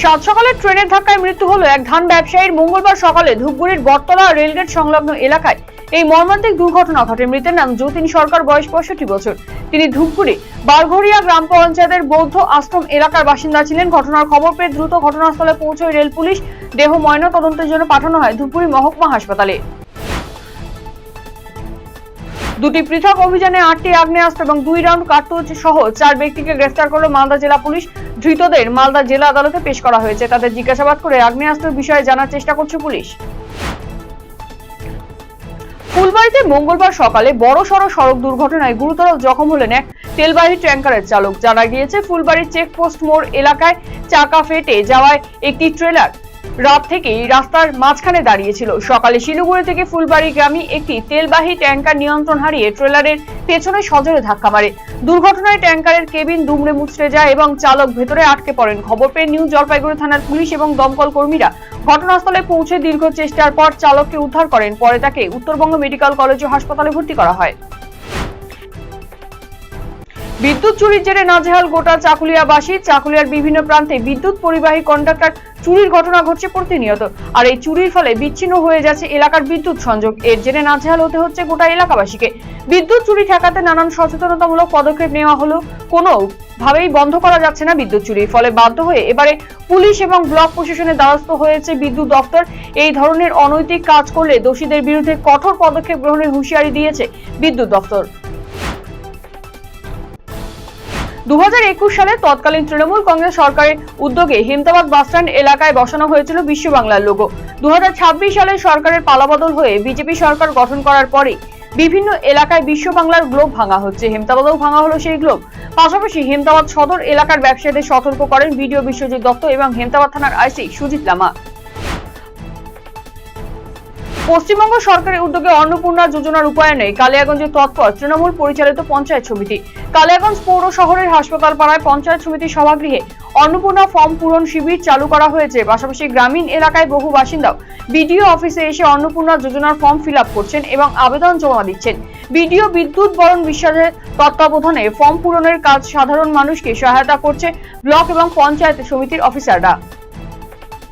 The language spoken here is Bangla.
সাত সকালে ট্রেনের ধাক্কায় মৃত্যু হলো এক ধান ব্যবসায়ীর। মঙ্গলবার সকালে ধূপগুড়ির বটতলা রেলগেট সংলগ্ন এলাকায় এই মর্মান্তিক দুর্ঘটনা ঘটে। মৃতের নাম যতীন সরকার, বয়স 65 বছর। তিনি ধূপগুড়ি বারঘড়িয়া গ্রাম পঞ্চায়েতের বৌদ্ধ আশ্রম এলাকার বাসিন্দা ছিলেন। ঘটনার খবর পেয়ে দ্রুত ঘটনাস্থলে পৌঁছয় রেল পুলিশ। দেহ ময়না তদন্তের জন্য পাঠানো হয় ধূপগুড়ি মহকুমা হাসপাতালে। দুটি পৃথক অভিযানে 8টি আগ্নেয়াস্ত্র এবং 2 রাউন্ড কার্তুজ সহ 4 ব্যক্তিকে গ্রেফতার করল মালদা জেলা পুলিশ। ধৃতদের মালদা জেলা আদালতে পেশ করা হয়েছে। তাদের জিজ্ঞাসাবাদ করে আগ্নেয়াস্ত্রের বিষয়ে জানার চেষ্টা করছে পুলিশ। ফুলবাড়িতে মঙ্গলবার সকালে বড়সড় সড়ক দুর্ঘটনায় গুরুতর জখম হলেন এক তেলবাহী ট্যাঙ্কারের চালক। জানা গিয়েছে, ফুলবাড়ির চেকপোস্ট মোড় এলাকায় চাকা ফেটে যাওয়ায় একটি ট্রেলার রাত থেকেই রাস্তার মাঝখানে দাঁড়িয়েছিল। সকালে শিলিগুড়ি থেকে ফুলবাড়ি গ্রামে একটি তেলবাহী ট্যাঙ্কার নিয়ন্ত্রণ হারিয়ে ট্রেলারের পেছনে সজোরে ধাক্কা মারে। দুর্ঘটনায় ট্যাঙ্কারের কেবিন দুমড়ে মুচড়ে যায় এবং চালক ভেতরে আটকে পড়েন। খবর পেয়ে নিউ জলপাইগুড়ি থানার পুলিশ এবং দমকল কর্মীরা ঘটনাস্থলে পৌঁছে দীর্ঘ চেষ্টার পর চালককে উদ্ধার করেন। পরে তাকে উত্তরবঙ্গ মেডিকেল কলেজ ও হাসপাতালে ভর্তি করা হয়। বিদ্যুৎ চুরির জেরে নাজেহাল গোটা চাকুলিয়াবাসী। চাকুলিয়ার বিভিন্ন প্রান্তে বিদ্যুৎ পরিবাহী কন্ডাক্টর চুরির ঘটনা ঘটছে প্রতিনিয়ত। আর এই চুরির ফলে বিচ্ছিন্ন হয়ে যাচ্ছে এলাকার বিদ্যুৎ সংযোগ। এর জেরে নাজেহাল হতে হচ্ছে গোটা এলাকাবাসীকে। বিদ্যুৎ চুরি ঠেকাতে নানান সচেতনতামূলক পদক্ষেপ নেওয়া হলো, কোনোভাবেই বন্ধ করা যাচ্ছে না বিদ্যুৎ চুরি। ফলে বাধ্য হয়ে এবারে পুলিশ এবং ব্লক প্রশাসনের দ্বারস্থ হয়েছে বিদ্যুৎ দপ্তর। এই ধরনের অনৈতিক কাজ করলে দোষীদের বিরুদ্ধে কঠোর পদক্ষেপ গ্রহণের হুঁশিয়ারি দিয়েছে বিদ্যুৎ দপ্তর। 2021 সালে তৎকালীন তৃণমূল কংগ্রেস সরকারের উদ্যোগে হেমতাবাদ বাসস্ট্যান্ড এলাকায় বসানো হয়েছিল বিশ্ব বাংলার লোগো। 2026 সালে সরকারের পালাবদল হয়ে বিজেপি সরকার গঠন করার পরে বিভিন্ন এলাকায় বিশ্ব বাংলার গ্লোব ভাঙা হচ্ছে। হেমতাবাদেও ভাঙা হলো সেই গ্লোব। পাশাপাশি হেমতাবাদ সদর এলাকার ব্যবসায়ীদের সতর্ক করেন বিডিও বিশ্বজিৎ দত্ত এবং হেমতাবাদ থানার আইসি সুজিত লামা। পশ্চিমবঙ্গ সরকারের উদ্যোগে অন্নপূর্ণা যোজনা রূপায়ণে কালিয়াগঞ্জে তৎপর তৃণমূল পরিচালিত পঞ্চায়েত সমিতি। কালিয়াগঞ্জ পৌর শহরের হাসপাতাল পাড়ায় পঞ্চায়েত সমিতির সভাগৃহে অন্নপূর্ণা ফর্ম পূরণ শিবির চালু করা হয়েছে। পাশাপাশি গ্রামীণ এলাকায় বহু বাসিন্দাও বিডিও অফিসে এসে অন্নপূর্ণা যোজনার ফর্ম ফিল আপ করছেন এবং আবেদন জমা দিচ্ছেন। বিডিও বিদ্যুৎ বরণ বিশ্বাসের তত্ত্বাবধানে ফর্ম পূরণের কাজ সাধারণ মানুষকে সহায়তা করছে ব্লক এবং পঞ্চায়েত সমিতির অফিসাররা।